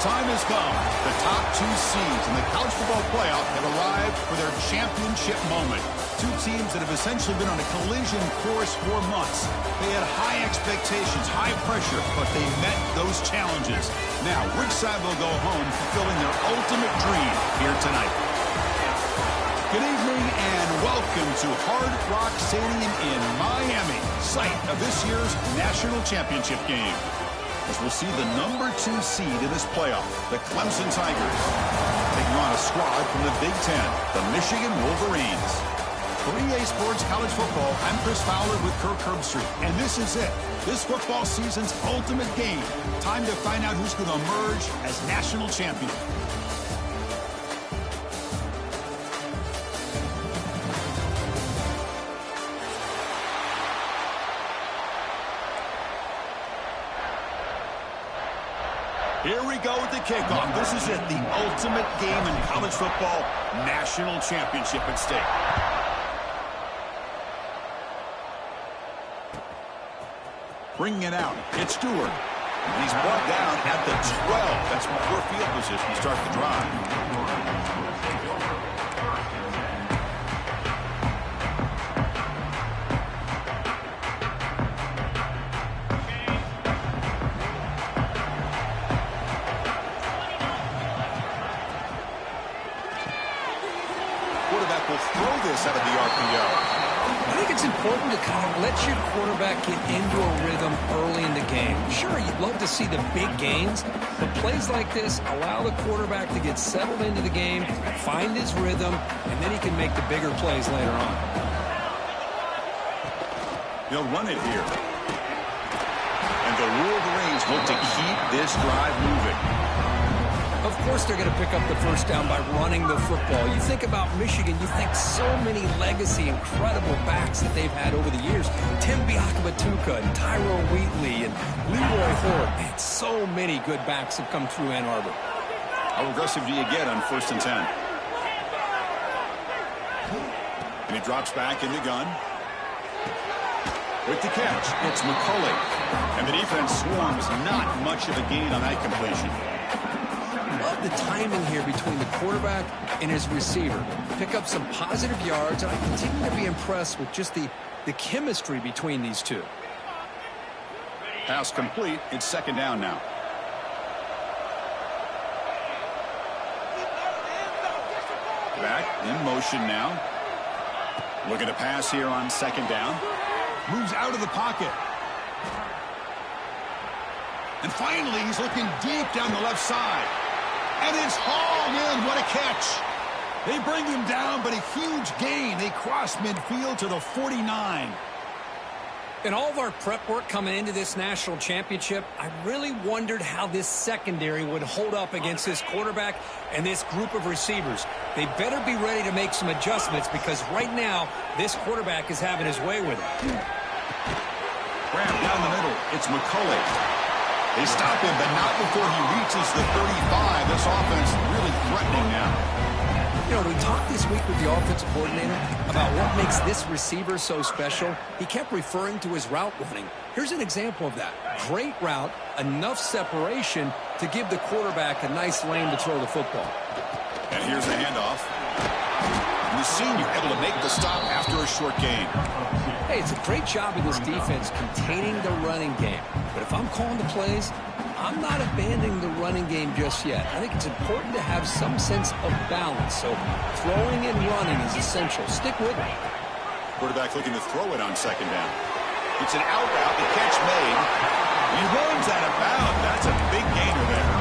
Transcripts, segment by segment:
time has come. The top two seeds in the college football playoff have arrived for their championship moment. Two teams that have essentially been on a collision course for months. They had high expectations, high pressure, but they met those challenges. Now, which side will go home fulfilling their ultimate dream here tonight? Good evening and welcome to Hard Rock Stadium in Miami, site of this year's national championship game. As we'll see the number 2 seed in this playoff, the Clemson Tigers, taking on a squad from the Big Ten, the Michigan Wolverines. For EA Sports College Football, I'm Chris Fowler with Kirk Herbstreit, and this is it. This football season's ultimate game. Time to find out who's going to emerge as national champion. Here we go with the kickoff. This is it, the ultimate game in college football, national championship at stake. Bringing it out, it's Stewart. And he's brought down at the 12. That's poor field position to start the drive. Quarterback will throw this out of the RPO. I think it's important to kind of let your quarterback get into a rhythm early in the game. Sure, you'd love to see the big gains, but plays like this allow the quarterback to get settled into the game, find his rhythm, and then he can make the bigger plays later on. They'll run it here. And the Wolverines look to keep this drive moving. Of course they're going to pick up the first down by running the football. You think about Michigan, you think so many legacy, incredible backs that they've had over the years. Tim Biakabatuka and Tyrone Wheatley and Leroy Horde. Man, so many good backs have come through Ann Arbor. How aggressive do you get on 1st and 10? And he drops back in the gun. With the catch, it's McCulley. And the defense swarms, not much of a gain on that completion. Love the timing here between the quarterback and his receiver. Pick up some positive yards, and I continue to be impressed with just the chemistry between these two. Pass complete. It's 2nd down now. Back in motion now. Looking to pass here on 2nd down. Moves out of the pocket. And finally, he's looking deep down the left side. And it's hauled in. What a catch. They bring him down, but a huge gain. They cross midfield to the 49. In all of our prep work coming into this national championship, I really wondered how this secondary would hold up against this quarterback and this group of receivers. They better be ready to make some adjustments because right now, this quarterback is having his way with it. Grab down the middle. It's McCulley. They stop him, but not before he reaches the 35. This offense really threatening now. You know, we talked this week with the offensive coordinator about what makes this receiver so special. He kept referring to his route running. Here's an example of that. Great route, enough separation to give the quarterback a nice lane to throw the football. And here's the handoff. And the senior able to make the stop after a short gain. Hey, it's a great job of this defense containing the running game. But if I'm calling the plays, I'm not abandoning the running game just yet. I think it's important to have some sense of balance. So throwing and running is essential. Stick with it. Quarterback looking to throw it on 2nd down. It's an out route. The catch made. He runs out of bounds. That's a big gainer there.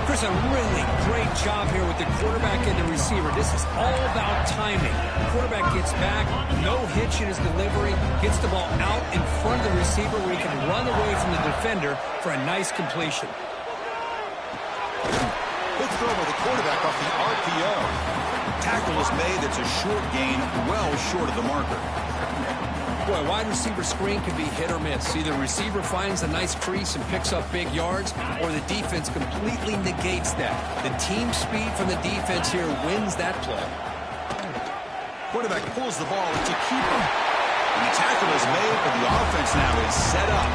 Chris, a really great job here with the quarterback and the receiver. This is all about timing. The quarterback gets back, no hitch in his delivery, gets the ball out in front of the receiver where he can run away from the defender for a nice completion. Good throw by the quarterback off the RPO. Tackle is made. That's a short gain, well short of the marker. Boy, wide receiver screen can be hit or miss. Either receiver finds a nice crease and picks up big yards, or the defense completely negates that. The team speed from the defense here wins that play. Quarterback pulls the ball. It's a keeper. And the tackle is made, but the offense now is set up.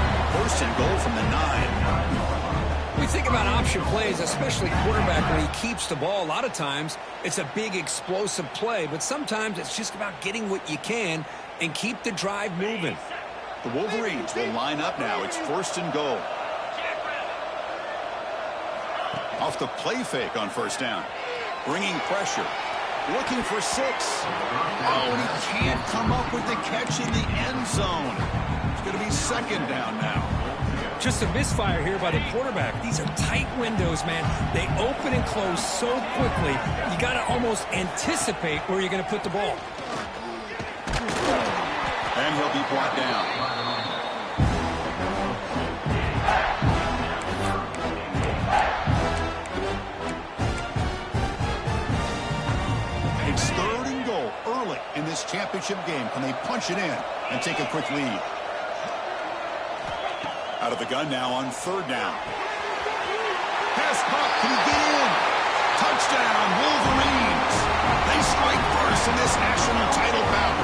1st and goal from the 9. We think about option plays, especially quarterback when he keeps the ball. A lot of times, it's a big explosive play, but sometimes it's just about getting what you can and keep the drive moving. The Wolverines will line up now. It's 1st and goal. Off the play fake on 1st down. Bringing pressure. Looking for 6. Oh, and he can't come up with the catch in the end zone. It's going to be 2nd down now. Just a misfire here by the quarterback. These are tight windows, man. They open and close so quickly, you got to almost anticipate where you're going to put the ball. And he'll be brought down. It's 3rd and goal early in this championship game. Can they punch it in and take a quick lead? Out of the gun now on 3rd down. Pass caught. Can he get in? Touchdown, Wolverines. They strike first in this national title bout.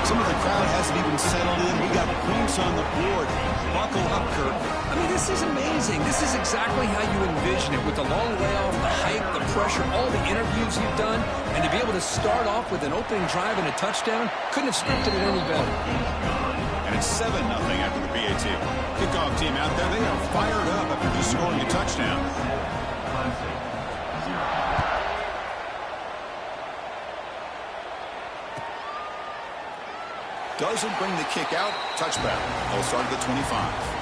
Some of the crowd hasn't even settled in. We got points on the board. Buckle up, Kirk. I mean, this is amazing. This is exactly how you envision it, with the long layoff, the hype, the pressure, all the interviews you've done, and to be able to start off with an opening drive and a touchdown, couldn't have scripted it any better. And it's 7-0 after the PAT. Kickoff team out there, they are fired up after just scoring a touchdown. Doesn't bring the kick out. Touchback. They'll start at the 25.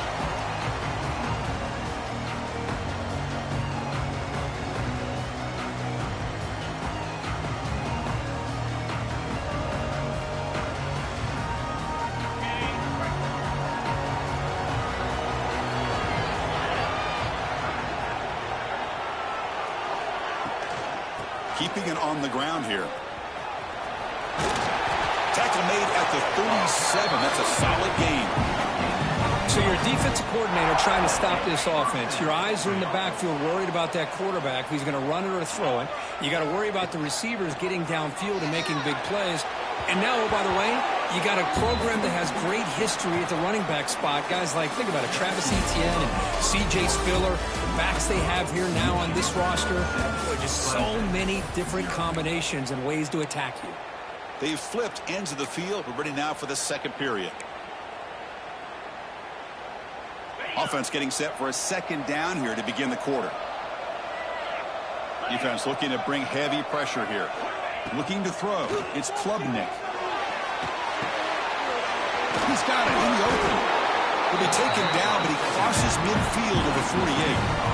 Keeping it on the ground here. Tackle made at the 37. That's a solid gain. So you're a defensive coordinator trying to stop this offense. Your eyes are in the backfield worried about that quarterback who's going to run it or throw it. You got to worry about the receivers getting downfield and making big plays. And now, oh, by the way, you got a program that has great history at the running back spot. Guys like, think about it, Travis Etienne and C.J. Spiller, the backs they have here now on this roster. There are just so many different combinations and ways to attack you. They've flipped ends of the field. We're ready now for the 2nd period. Offense getting set for a 2nd down here to begin the quarter. Defense looking to bring heavy pressure here. Looking to throw. It's Klubnik. He's got it in the open. He'll be taken down, but he crosses midfield of the 48.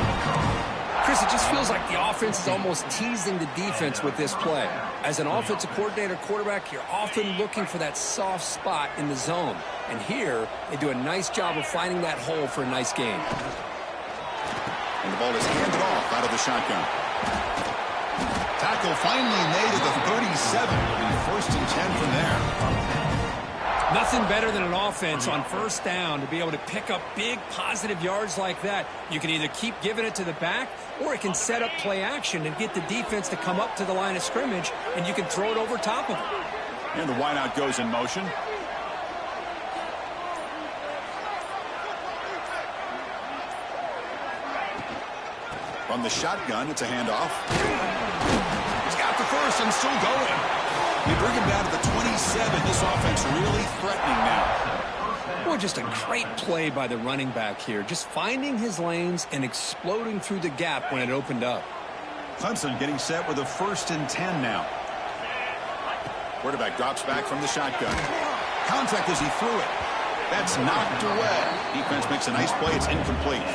Chris, it just feels like the offense is almost teasing the defense with this play. As an offensive coordinator, quarterback, you're often looking for that soft spot in the zone. And here, they do a nice job of finding that hole for a nice gain. And the ball is handed off out of the shotgun. Tackle finally made at the 37. It'll be 1st and 10 from there. Nothing better than an offense on 1st down to be able to pick up big positive yards like that. You can either keep giving it to the back, or it can set up play action and get the defense to come up to the line of scrimmage, and you can throw it over top of it. And the wideout goes in motion. From the shotgun, it's a handoff. He's got the first and still going. We bring him down to the 27. This offense really threatening now. Boy, just a great play by the running back here. Just finding his lanes and exploding through the gap when it opened up. Clemson getting set with a 1st and 10 now. Quarterback drops back from the shotgun. Contact as he threw it. That's knocked away. Defense makes a nice play. It's incomplete.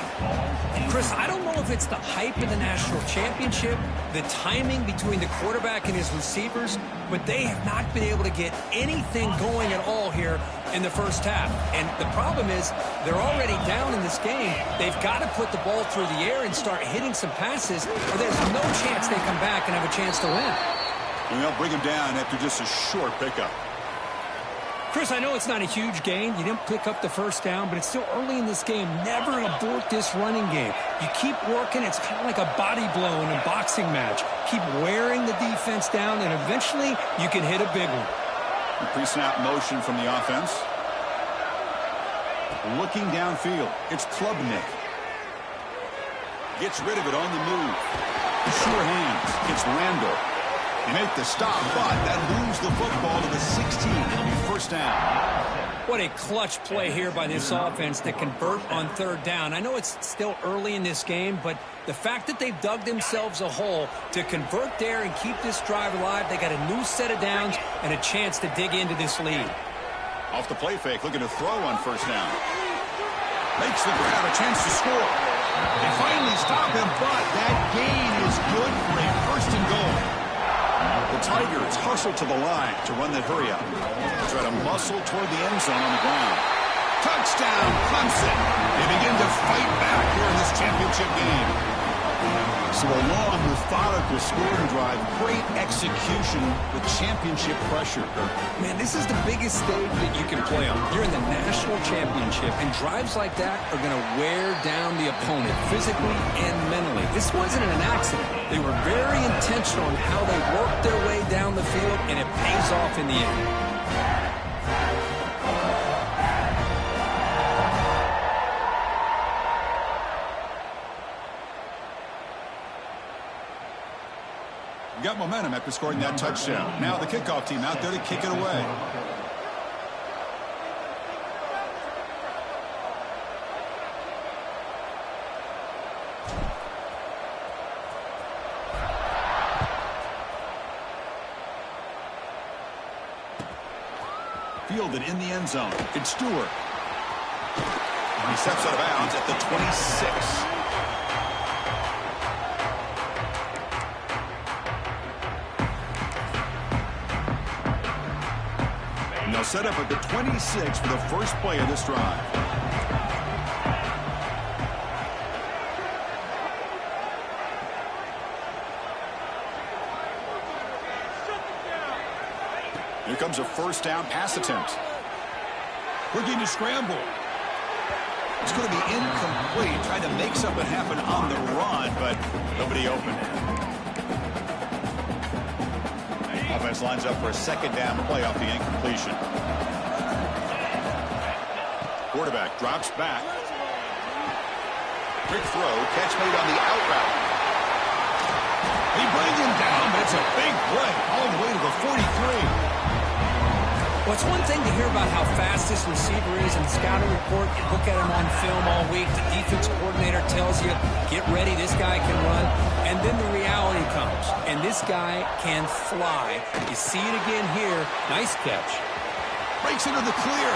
Chris, I don't know if it's the hype of the national championship, the timing between the quarterback and his receivers, but they have not been able to get anything going at all here in the 1st half. And the problem is they're already down in this game. They've got to put the ball through the air and start hitting some passes, or there's no chance they come back and have a chance to win. And they'll bring him down after just a short pickup. Chris, I know it's not a huge gain. You didn't pick up the 1st down, but it's still early in this game. Never abort this running game. You keep working. It's kind of like a body blow in a boxing match. Keep wearing the defense down, and eventually you can hit a big one. Pre-snap motion from the offense. Looking downfield. It's Klubnik. Gets rid of it on the move. Sure hands. Gets Randall. They make the stop, but that moves the football to the 16. It'll be first down. What a clutch play here by this offense to convert on third down. I know it's still early in this game, but the fact that they've dug themselves a hole to convert there and keep this drive alive, they got a new set of downs and a chance to dig into this lead. Off the play fake, looking to throw on first down. Makes the grab, a chance to score. They finally stop him, but that gain is good for a first and goal. The Tigers hustle to the line to run that hurry up. Try to muscle toward the end zone on the ground. Touchdown, Clemson. They begin to fight back here in this championship game. So a long, methodical scoring drive. Great execution with championship pressure. Man, this is the biggest stage that you can play on. You're in the national championship, and drives like that are going to wear down the opponent physically and mentally. This wasn't an accident. They were very intentional in how they worked their way down the field, and it pays off in the end. Got momentum after scoring that touchdown. Now the kickoff team out there to kick it away. Fielded in the end zone. It's Stewart. He steps out of bounds at the 26. Now set up at the 26 for the first play of this drive. Here comes a first down pass attempt. Looking to scramble. It's going to be incomplete. Trying to make something happen on the run, but nobody open. Offense lines up for a second down play off the incompletion. Quarterback drops back. Quick throw, catch made on the out route. He brings him down, but it's a big play all the way to the 43. Well, it's one thing to hear about how fast this receiver is in the scouting report. You look at him on film all week. The defense coordinator tells you, get ready, this guy can run. And then the reality comes, and this guy can fly. You see it again here. Nice catch. Breaks into the clear.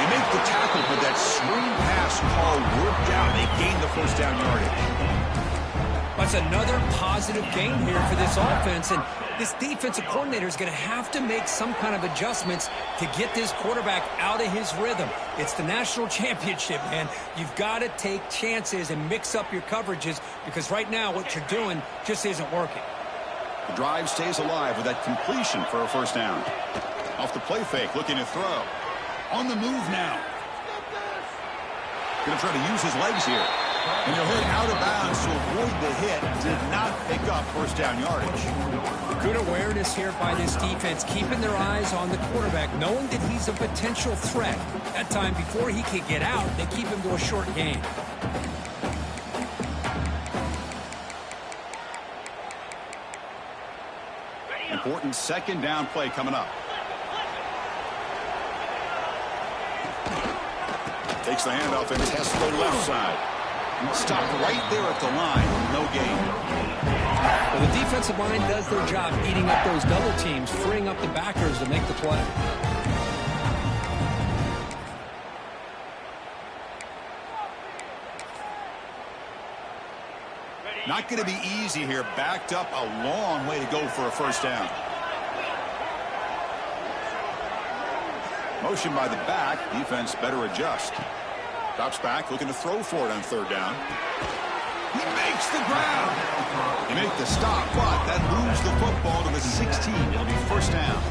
You make the tackle, but that swing pass call worked out. They gain the first down yardage. That's another positive game here for this offense, and this defensive coordinator is going to have to make some kind of adjustments to get this quarterback out of his rhythm. It's the national championship, man. You've got to take chances and mix up your coverages because right now what you're doing just isn't working. The drive stays alive with that completion for a first down. Off the play fake, looking to throw. On the move now. Going to try to use his legs here. And he'll hit out of bounds to avoid the hit. Did not pick up first down yardage. Good awareness here by this defense, keeping their eyes on the quarterback, knowing that he's a potential threat. That time before he can get out, they keep him to a short gain. Important second down play coming up. Takes the handoff and tests the left side. Stopped right there at the line. No gain. Well, the defensive line does their job eating up those double teams, freeing up the backers to make the play. Not going to be easy here. Backed up a long way to go for a first down. Motion by the back. Defense better adjust. Drops back, looking to throw for it on third down. He makes the grab. He make the stop, but that moves the football to the 16. It'll be first down.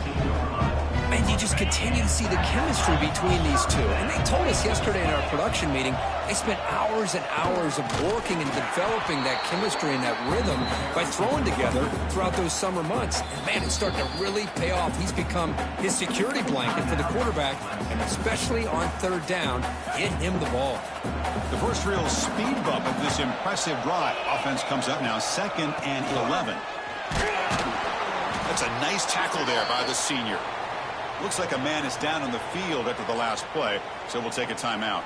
And you just continue to see the chemistry between these two. And they told us yesterday in our production meeting, they spent hours and hours of working and developing that chemistry and that rhythm by throwing together throughout those summer months. And, man, it's starting to really pay off. He's become his security blanket for the quarterback, and especially on third down, get him the ball. The first real speed bump of this impressive drive. Offense comes up now 2nd and 11. That's a nice tackle there by the senior. Looks like a man is down on the field after the last play, so we'll take a timeout.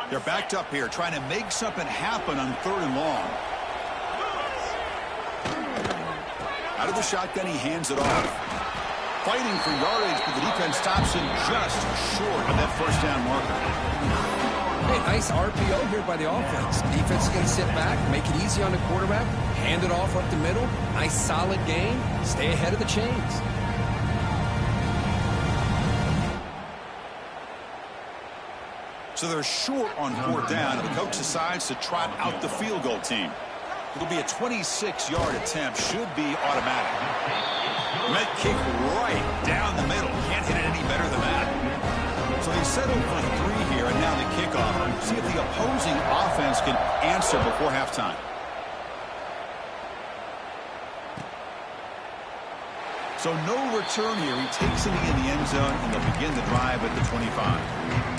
They're backed up here, trying to make something happen on 3rd and long. Out of the shotgun, he hands it off. Fighting for yardage, but the defense stops him just short of that first down marker. Hey, nice RPO here by the offense. Defense is going to sit back, make it easy on the quarterback, hand it off up the middle. Nice solid gain. Stay ahead of the chains. So they're short on 4th down, and the coach decides to trot out the field goal team. It'll be a 26-yard attempt. Should be automatic. Met kick right down the middle. Can't hit it any better than that. So they settle for 3 here, and now the kickoff. See if the opposing offense can answer before halftime. So no return here. He takes it in the end zone, and they'll begin the drive at the 25.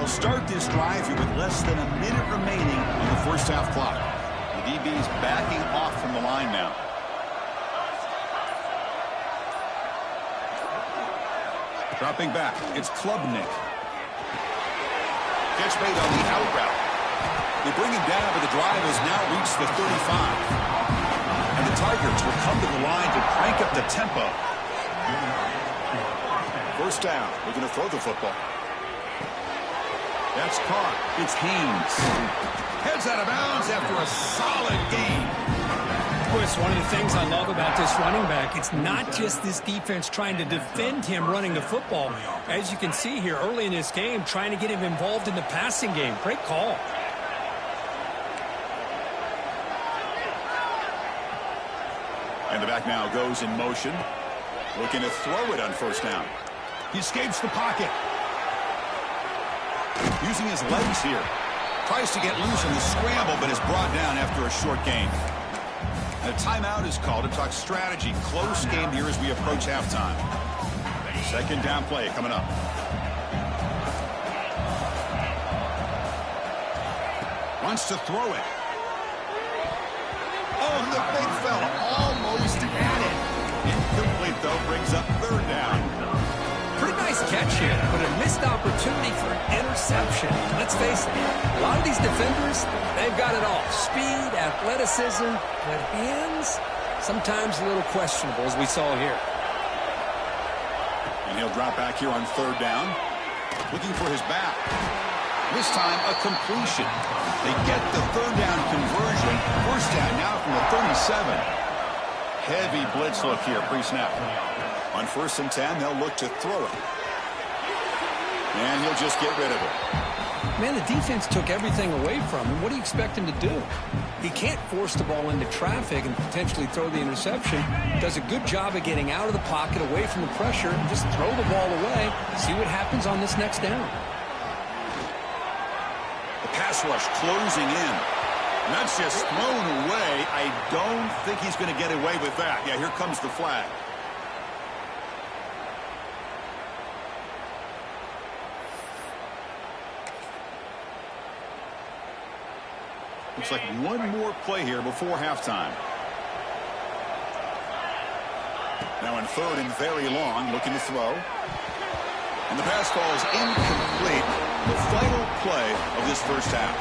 Start this drive here with less than a minute remaining on the first half clock. The DB's backing off from the line now. Dropping back, it's Klubnik. Catch made on the out route. They bring him down, but the drive has now reached the 35. And the Tigers will come to the line to crank up the tempo. First down, we're going to throw the football. That's caught. It's Haynes. Heads out of bounds after a solid gain. Boy, it's one of the things I love about this running back. It's not just this defense trying to defend him running the football. As you can see here early in this game, trying to get him involved in the passing game. Great call. And the back now goes in motion. Looking to throw it on first down. He escapes the pocket. Using his legs here. Tries to get loose in the scramble, but is brought down after a short gain. And a timeout is called to talk strategy. Close game here as we approach halftime. Second down play coming up. Wants to throw it. Oh, and the big fella almost had it. Incomplete, though, brings up 3rd down. Pretty nice catch here, but a missed opportunity for an interception. Let's face it, a lot of these defenders, they've got it all. Speed, athleticism, but hands, sometimes a little questionable, as we saw here. And he'll drop back here on 3rd down. Looking for his back. This time, a completion. They get the 3rd down conversion. First down now from the 37. Heavy blitz look here, pre-snap. On 1st and 10, they'll look to throw it. And he'll just get rid of it. Man, the defense took everything away from him. What do you expect him to do? He can't force the ball into traffic and potentially throw the interception. Does a good job of getting out of the pocket, away from the pressure, and just throw the ball away. See what happens on this next down. The pass rush closing in. And that's just thrown away. I don't think he's going to get away with that. Yeah, here comes the flag. Looks like one more play here before halftime. Now in 3rd and very long, looking to throw. And the pass falls incomplete. The final play of this first half.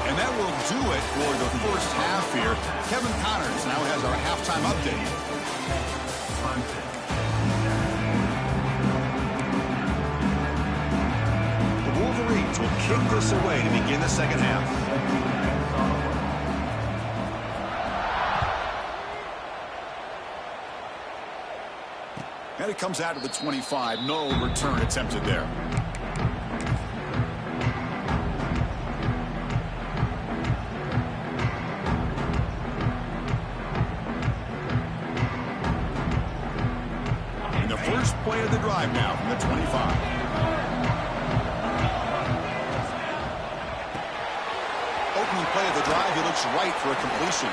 And that will do it for the first half here. Kevin Connors now has our halftime update. teams will kick this away to begin the second half. And it comes out to the 25. No return attempted there. And the first play of the drive now from the 25. Opening play of the drive, he looks right for a completion.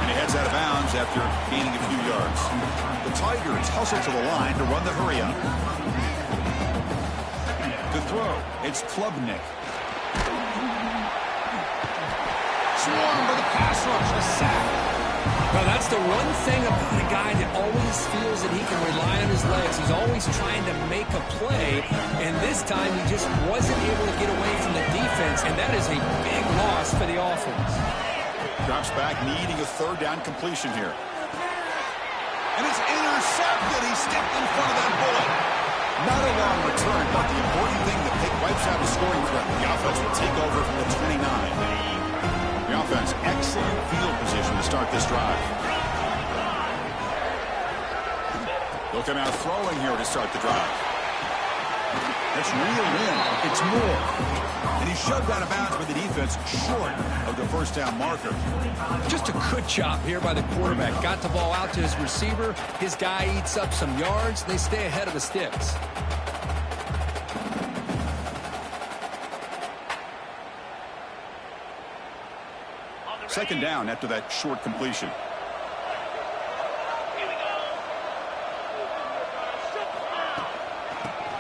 And he heads out of bounds after gaining a few yards. The Tigers hustle to the line to run the hurry-up. To throw, it's Klubnik. Swarmed by the pass rush, a sack. Well, that's the one thing about a guy that always feels that he can rely on his legs. He's always trying to make a play, and this time he just wasn't able to get away from the defense, and that is a big loss for the offense. Drops back, needing a third down completion here. And it's intercepted. He stepped in front of that bullet. Not a long return, but the important thing, the pick wipes out a scoring threat. The offense will take over from the 29. The offense, excellent field position to start this drive. Looking out throwing here to start the drive. That's reeled in. It's Moore. And he's shoved out of bounds with the defense short of the first down marker. Just a good job here by the quarterback. Got the ball out to his receiver. His guy eats up some yards. They stay ahead of the sticks. Second down after that short completion.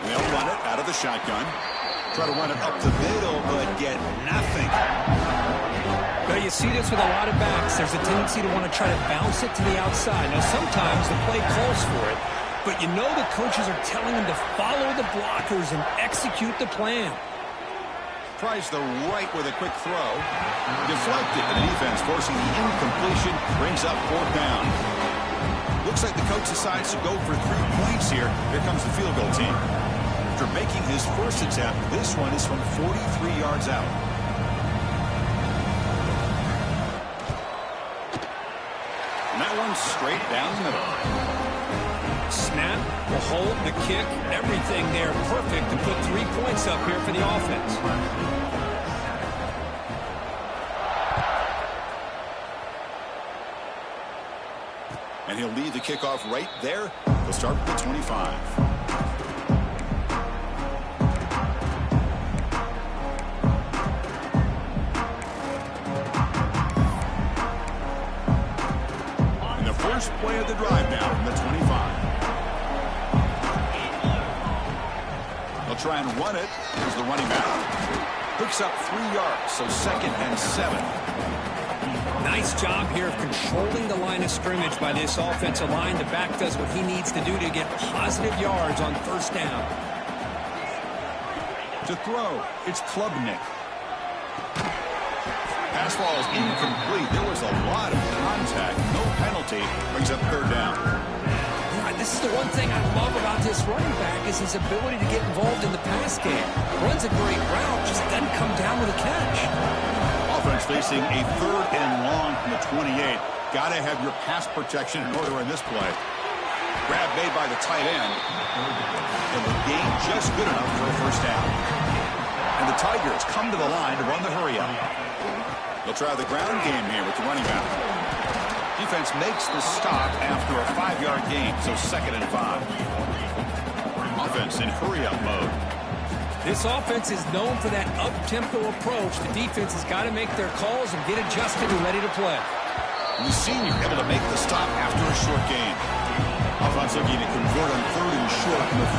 They'll run it out of the shotgun. Try to run it up the middle, but get nothing. Well, you see this with a lot of backs. There's a tendency to want to try to bounce it to the outside. Now, sometimes the play calls for it, but you know the coaches are telling them to follow the blockers and execute the plan. Tries the right with a quick throw. Deflected, and the defense forcing the incompletion. Brings up fourth down. Looks like the coach decides to go for 3 points here. Here comes the field goal team. After making his first attempt, this one is from 43 yards out. And that one's straight down the middle. Snap, the hold, the kick, everything there perfect to put 3 points up here for the offense. And he'll lead the kickoff right there. He'll start with the 25. And the first play of the drive now from the 25. They'll try and run it. Here's the running back. Picks up 3 yards, so 2nd and 7. Nice job here of controlling the line of scrimmage by this offensive line. The back does what he needs to do to get positive yards on first down. To throw, it's Klubnik. Pass ball is incomplete. There was a lot of contact. No penalty. Brings up third down. This is the one thing I love about this running back is his ability to get involved in the pass game. Runs a great route, just doesn't come down with a catch. Offense facing a 3rd and long from the 28. Got to have your pass protection in order in this play. Grab made by the tight end. And the gain just good enough for a first down. And the Tigers come to the line to run the hurry-up. They'll try the ground game here with the running back. Defense makes the stop after a 5-yard gain, so 2nd and 5. Offense in hurry-up mode. This offense is known for that up-tempo approach. The defense has got to make their calls and get adjusted and ready to play. And the senior able to make the stop after a short gain. Offense looking to convert on 3rd and short from the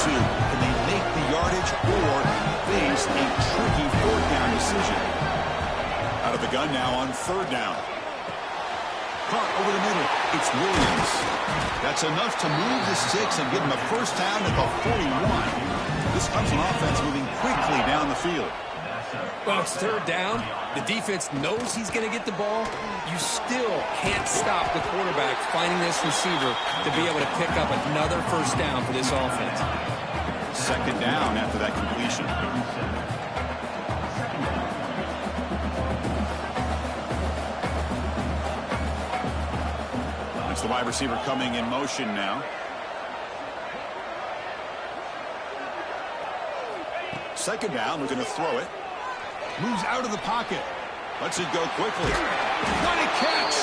42. Can they make the yardage or face a tricky 4th down decision? Out of the gun now on 3rd down. Caught over the middle. It's Williams. That's enough to move the sticks and give him a first down at the 41. This comes on offense moving quickly down the field. Well, it's 3rd down. The defense knows he's going to get the ball. You still can't stop the quarterback finding this receiver to be able to pick up another first down for this offense. 2nd down after that completion. The wide receiver coming in motion now. Second down, looking to throw it. Moves out of the pocket. Lets it go quickly. What a catch!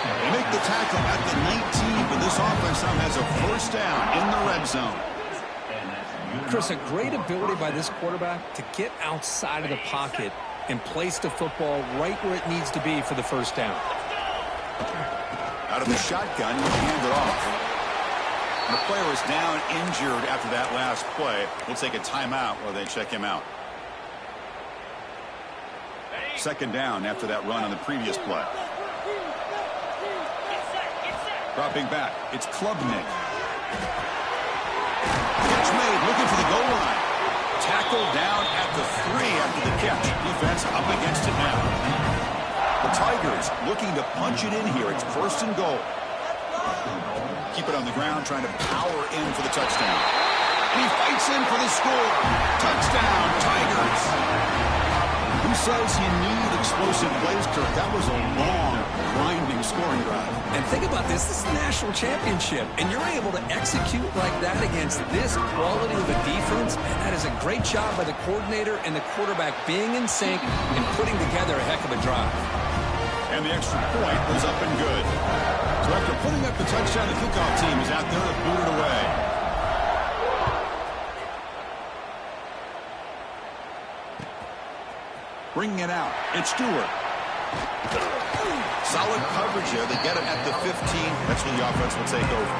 They make the tackle at the 19, but this offense now has a first down in the red zone. Chris, a great ability by this quarterback to get outside of the pocket and place the football right where it needs to be for the first down. Out of the shotgun, you hand it off. And the player is down injured after that last play. We'll take a timeout while they check him out. Second down after that run on the previous play. Dropping back, it's Klubnik. Catch made, looking for the goal line. Tackled down at the 3 after the catch. Defense up against it now. The Tigers looking to punch it in here. It's first and goal. Keep it on the ground, trying to power in for the touchdown. And he fights in for the score. Touchdown, Tigers. Who says you need explosive plays, Kirk? That was a long, grinding scoring drive. And think about this. This is the national championship, and you're able to execute like that against this quality of a defense. And that is a great job by the coordinator and the quarterback being in sync and putting together a heck of a drive. And the extra point was up and good. So after putting up the touchdown, the kickoff team is out there to boot it away. Bringing it out, it's Stewart. Solid coverage here. They get him at the 15. That's where the offense will take over.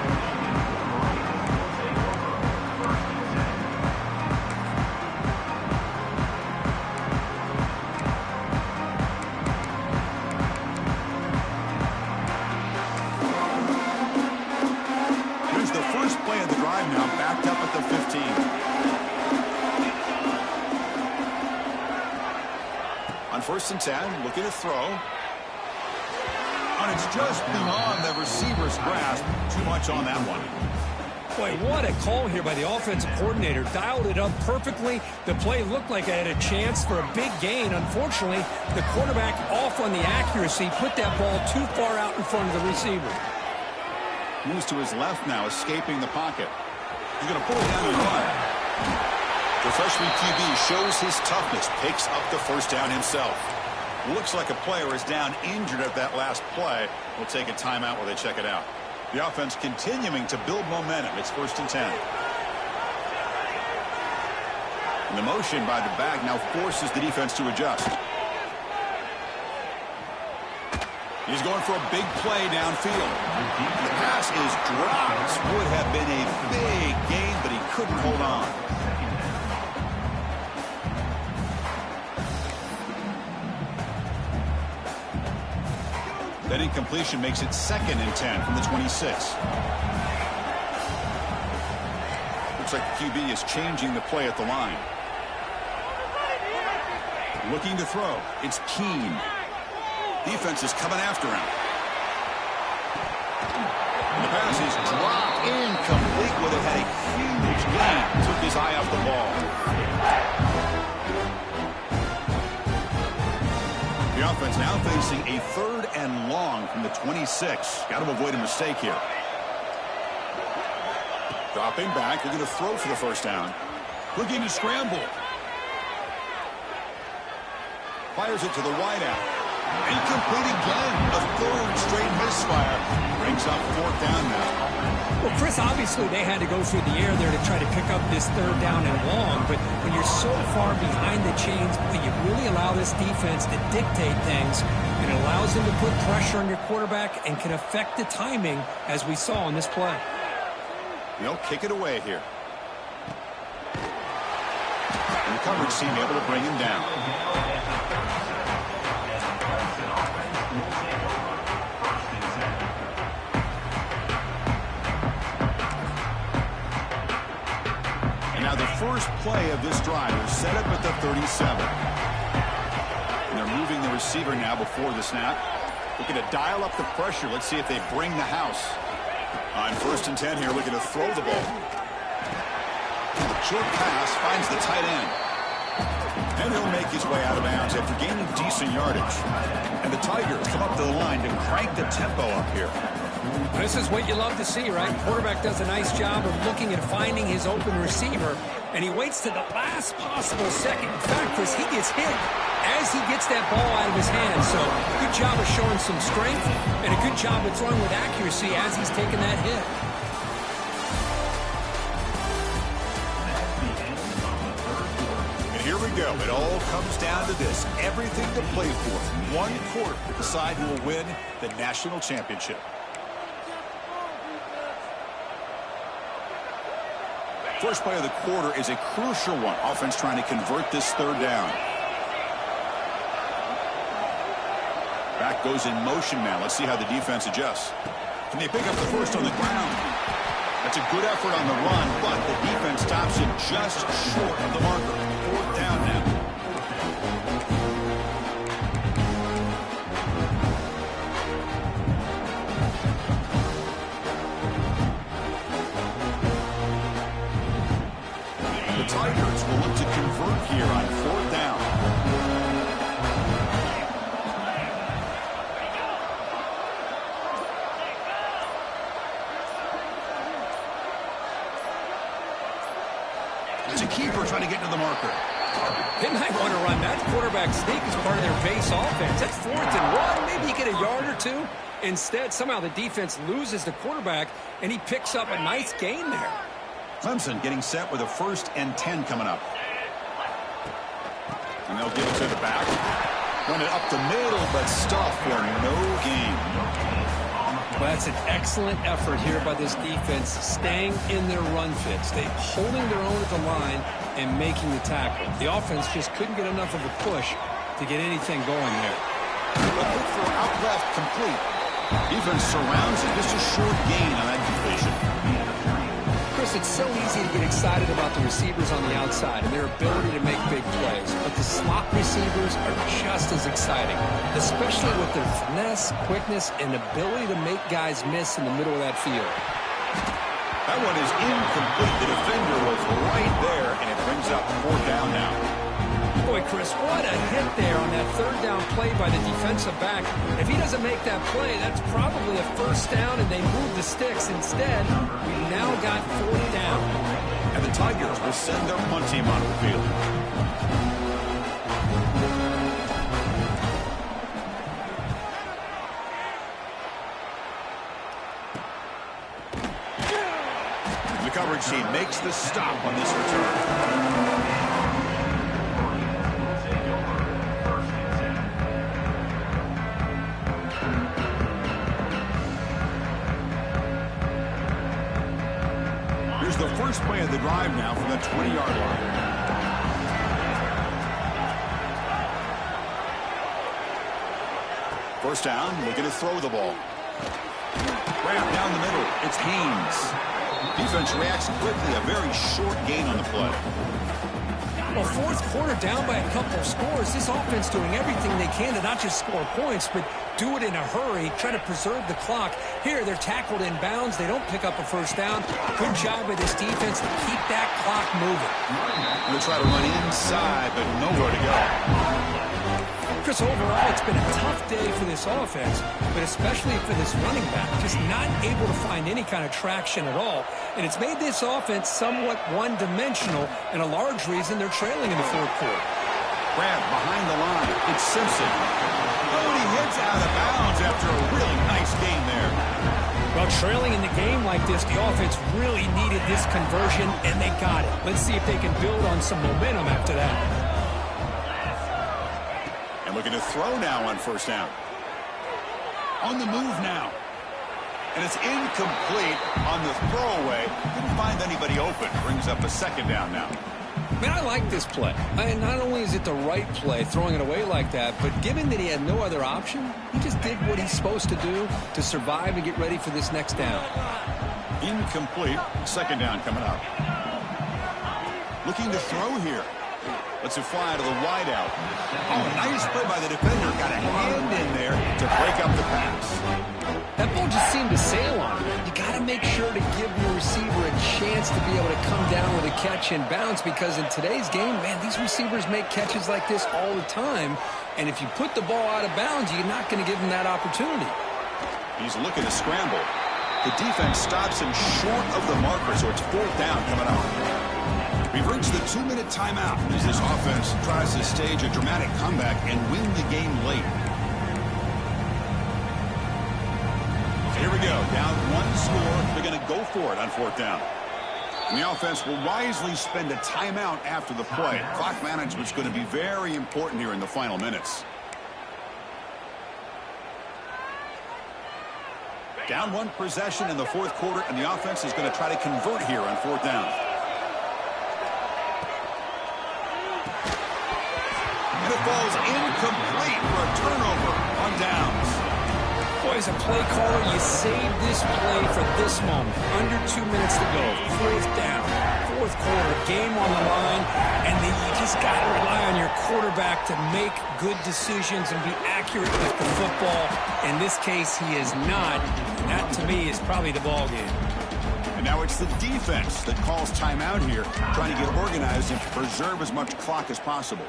Here's the first play of the drive now, backed up at the 15. On first and 10, looking to throw. And it's just beyond the receiver's grasp. Too much on that one. Boy, what a call here by the offensive coordinator. Dialed it up perfectly. The play looked like it had a chance for a big gain. Unfortunately, the quarterback off on the accuracy, put that ball too far out in front of the receiver. Moves to his left now, escaping the pocket. He's going to pull it down and run. The freshman QB shows his toughness, picks up the first down himself. Looks like a player is down injured at that last play. We'll take a timeout while they check it out. The offense continuing to build momentum. It's first and 10. And the motion by the back now forces the defense to adjust. He's going for a big play downfield. The pass is dropped. Would have been a big gain, but he couldn't hold on. That incompletion makes it second and 10 from the 26. Looks like the QB is changing the play at the line. Looking to throw. It's Keene. Defense is coming after him. And the pass is dropped incomplete with it. Had a huge gain. Took his eye off the ball. The offense now facing a third and long from the 26. Got to avoid a mistake here. Dropping back. They're going to throw for the first down. Looking to scramble. Fires it to the wideout. Incomplete again. A third straight misfire. Brings up fourth down now. Well, Chris, obviously they had to go through the air there to try to pick up this third down and long, but when you're so far behind the chains, you really allow this defense to dictate things, and it allows them to put pressure on your quarterback and can affect the timing, as we saw in this play. They'll kick it away here. And the coverage team able to bring him down. First play of this drive is set up at the 37. And they're moving the receiver now before the snap. Looking to dial up the pressure. Let's see if they bring the house. On first and 10 here, looking to throw the ball. Short pass finds the tight end. And he'll make his way out of bounds after gaining decent yardage. And the Tigers come up to the line to crank the tempo up here. This is what you love to see, right? Quarterback does a nice job of looking and finding his open receiver, and he waits to the last possible second. In fact, Chris, he gets hit as he gets that ball out of his hand. So good job of showing some strength and a good job of throwing with accuracy as he's taking that hit. And here we go. It all comes down to this. Everything to play for. One quarter to decide who will win the national championship. First play of the quarter is a crucial one. Offense trying to convert this third down. Back goes in motion now. Let's see how the defense adjusts. Can they pick up the first on the ground? That's a good effort on the run, but the defense stops him just short of the marker. Fourth down now. The Tigers will look to convert here on fourth down. It's a keeper trying to get to the marker. They might want to run that quarterback sneak as part of their base offense. That's 4th and 1. Maybe you get a yard or two. Instead, somehow the defense loses the quarterback, and he picks up a nice gain there. Clemson getting set with a 1st and 10 coming up. And they'll give it to the back. Run it up the middle, but stop for no gain. Well, that's an excellent effort here by this defense, staying in their run fits. They holding their own at the line and making the tackle. The offense just couldn't get enough of a push to get anything going there. A quick throw out left, complete. Defense surrounds it. Just a short gain on that completion. Chris, it's so easy to get excited about the receivers on the outside and their ability to make big plays. But the slot receivers are just as exciting, especially with their finesse, quickness, and ability to make guys miss in the middle of that field. That one is incomplete. The defender was right there, and it brings up fourth down now. Boy, Chris, what a hit there on that third down play by the defensive back. If he doesn't make that play, that's probably a first down, and they move the sticks. Instead, we've now got fourth down. And the Tigers will send their punt team onto the field. The coverage team makes the stop on this return. Here's the first play of the drive now from the 20-yard line. First down, looking to throw the ball. Wrap down the middle. It's Haynes. Defense reacts quickly. A very short gain on the play. Well, fourth quarter down by a couple of scores. This offense doing everything they can to not just score points, but do it in a hurry, try to preserve the clock. Here, they're tackled in bounds. They don't pick up a first down. Good job by this defense to keep that clock moving. They'll try to run inside, but nowhere to go. Chris, overall, it's been a tough day for this offense, but especially for this running back, just not able to find any kind of traction at all. And it's made this offense somewhat one-dimensional, and a large reason they're trailing in the fourth quarter. Grab behind the line. It's Simpson. Oh, he hits out of bounds after a really nice game there. Well, trailing in the game like this, the offense really needed this conversion, and they got it. Let's see if they can build on some momentum after that. And looking to throw now on first down. On the move now. And it's incomplete on the throwaway. Couldn't find anybody open. Brings up a second down now. Man, I like this play. And not only is it the right play, throwing it away like that, but given that he had no other option, he just did what he's supposed to do to survive and get ready for this next down. Incomplete. Second down coming up. Looking to throw here. Lets it fly to the wideout. Oh, nice play by the defender. Got a hand in there to break up the pass. That ball just seemed to sail on him. You got to make sure to give your receiver a chance to be able to come down with a catch and bounce, because in today's game, man, these receivers make catches like this all the time. And if you put the ball out of bounds, you're not going to give them that opportunity. He's looking to scramble. The defense stops him short of the marker, so it's 4th down coming up. We've reached the 2-minute timeout as this offense tries to stage a dramatic comeback and win the game late. So here we go. Down 1 score. They're going to go for it on 4th down. And the offense will wisely spend a timeout after the play. Clock management's going to be very important here in the final minutes. Down 1 possession in the 4th quarter, and the offense is going to try to convert here on 4th down. And it falls incomplete for a turnover on downs. Boy, as a play caller, you save this play for this moment. Under 2 minutes to go. 4th down. 4th quarter. Game on the line. And then you just got to rely on your quarterback to make good decisions and be accurate with the football. In this case, he is not. That, to me, is probably the ball game. And now it's the defense that calls timeout here, trying to get organized and to preserve as much clock as possible.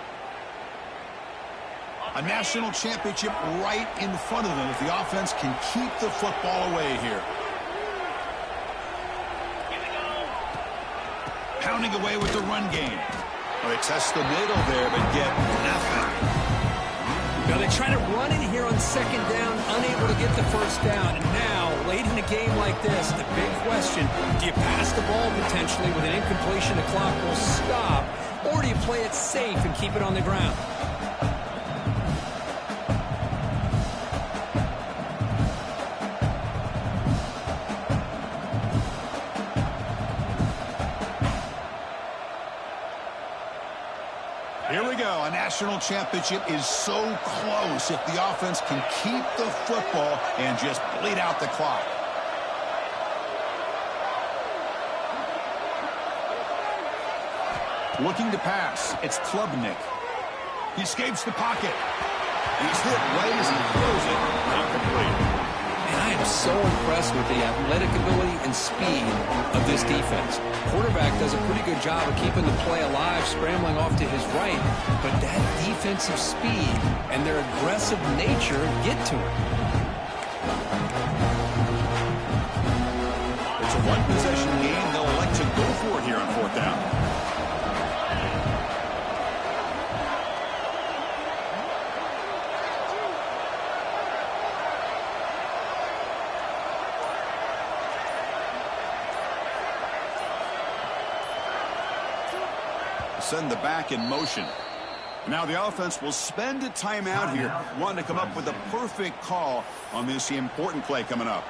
A national championship right in front of them if the offense can keep the football away here. Pounding away with the run game. Well, they test the middle there, but get nothing. Now they try to run in here on 2nd down, unable to get the 1st down. And now, late in a game like this, the big question, do you pass the ball potentially with an incompletion, the clock will stop, or do you play it safe and keep it on the ground? Here we go. A national championship is so close if the offense can keep the football and just bleed out the clock. Looking to pass. It's Klubnik. He escapes the pocket. He's hit right as he throws it. Not complete. And I am so impressed with the athletic ability and speed of this defense. Quarterback does a pretty good job of keeping the play alive, scrambling off to his right, but that defensive speed and their aggressive nature get to him. It's a 1-possession game. They'll elect to go for it here on 4th down. Send the back in motion. Now the offense will spend a timeout here, wanting to come up with a perfect call on this important play coming up.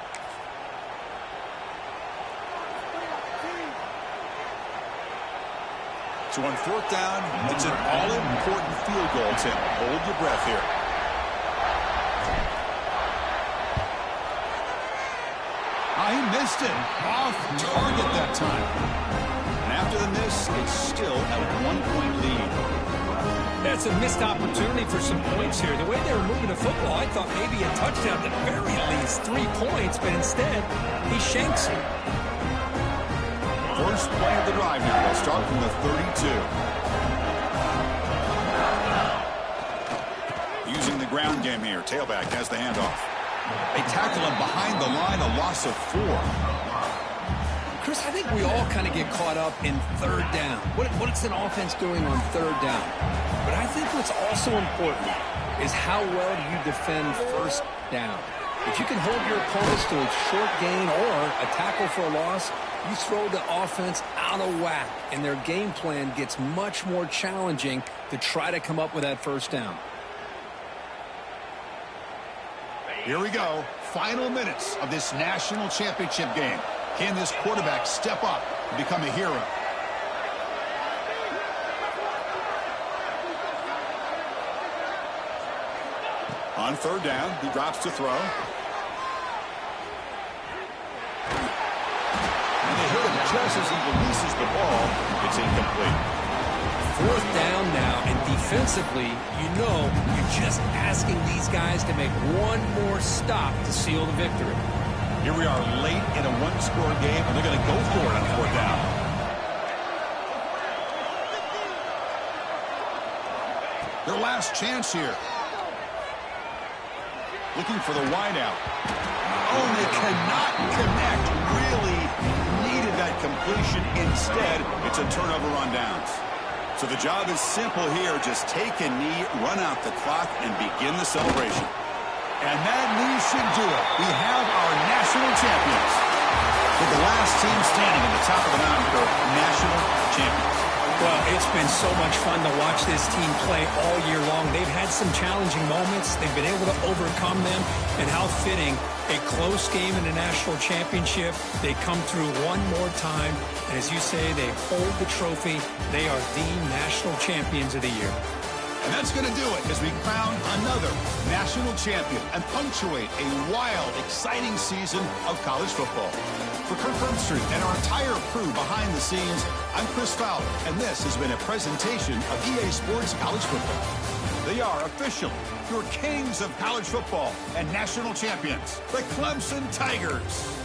So on 4th down, it's an all-important field goal attempt. Hold your breath here. He missed it. Off target that time. After the miss, it's still a 1-point lead. That's a missed opportunity for some points here. The way they were moving the football, I thought maybe a touchdown at the very least, 3 points, but instead, he shanks it. First play of the drive now. They'll start from the 32. Using the ground game here. Tailback has the handoff. They tackle him behind the line, a loss of 4. Chris, I think we all kind of get caught up in 3rd down. What's an offense doing on 3rd down? But I think what's also important is how well do you defend 1st down. If you can hold your opponents to a short gain or a tackle for a loss, you throw the offense out of whack, and their game plan gets much more challenging to try to come up with that 1st down. Here we go. Final minutes of this national championship game. Can this quarterback step up and become a hero? On 3rd down, he drops to throw. And they hit him just as he releases the ball. It's incomplete. 4th down now, and defensively, you're just asking these guys to make one more stop to seal the victory. Here we are late in a 1-score game, and they're going to go for it on 4th down. Their last chance here. Looking for the wideout. Oh, they cannot connect. Really needed that completion. Instead, it's a turnover on downs. So the job is simple here. Just take a knee, run out the clock, and begin the celebration. And that knee should do it. We have our national champions. With the last team standing at the top of the mountain for national champions. Well, it's been so much fun to watch this team play all year long. They've had some challenging moments. They've been able to overcome them. And how fitting, a close game in the national championship. They come through one more time. And as you say, they hold the trophy. They are the national champions of the year. And that's going to do it as we crown another national champion and punctuate a wild, exciting season of college football. For Kirk Herbstreit and our entire crew behind the scenes, I'm Chris Fowler, and this has been a presentation of EA Sports College Football. They are official, your kings of college football and national champions, the Clemson Tigers.